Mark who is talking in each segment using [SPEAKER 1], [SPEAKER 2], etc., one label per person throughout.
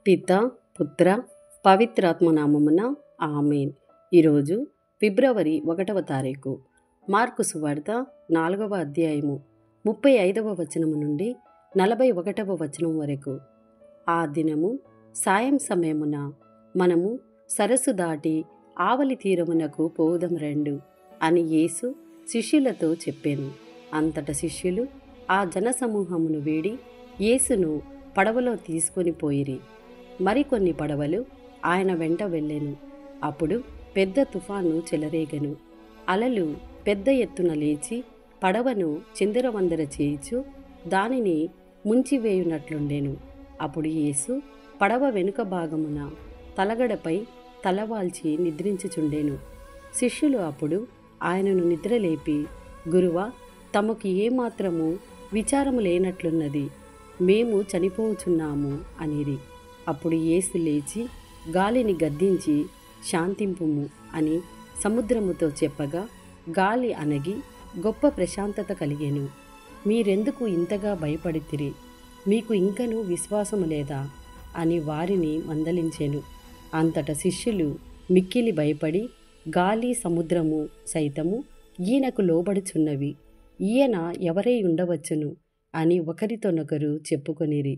[SPEAKER 1] పిత, పుత్ర, పవిత్రాత్మ నామమున ఆమేన్. ఈరోజు ఫిబ్రవరి 1వ తారీఖు. మార్కు సువార్త 4వ అధ్యాయము 35వ వచనము నుండి 41వ వచనం వరకు. ఆ దినము సాయం సమయమున మనము సరస్సు దాటి ఆవలి తీరమునకు పోవుదం రండు అని యేసు శిష్యులతో చెప్పాను. అంతట శిష్యులు ఆ జనసమూహమును వీడి యేసును పడవలో తీసుకొని పోయిరి. మరికొన్ని పడవలు ఆయన వెంట వెళ్ళెను. అప్పుడు పెద్ద తుఫాను చెలరేగెను. అలలు పెద్ద ఎత్తున లేచి పడవను చిందరవందర చేయిచు దానిని ముంచివేయునట్లుండెను. అప్పుడు యేసు పడవ వెనుక భాగమున తలగడపై తలవాల్చి నిద్రించుచుండెను. శిష్యులు అప్పుడు ఆయనను నిద్రలేపి, గురువా, తమకు ఏమాత్రము విచారము లేనట్లున్నది, మేము చనిపోవుచున్నాము అనిరి. అప్పుడు యేసు లేచి గాలిని గద్దించి శాంతింపుము అని సముద్రముతో చెప్పగా గాలి అణగి గొప్ప ప్రశాంతత కలిగెను. మీరెందుకు ఇంతగా భయపడితిరి? మీకు ఇంకనూ విశ్వాసము లేదా అని వారిని మందలించెను. అంతట శిష్యులు మిక్కిలి భయపడి, గాలి సముద్రము సైతము ఈయనకు లోబడుచున్నవి, ఈయన ఎవరై ఉండవచ్చును అని ఒకరితోనొకరు చెప్పుకొనిరి.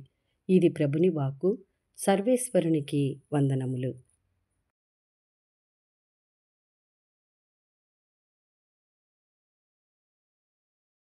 [SPEAKER 1] ఇది ప్రభుని వాక్కు. సర్వేశ్వరునికి వందనములు.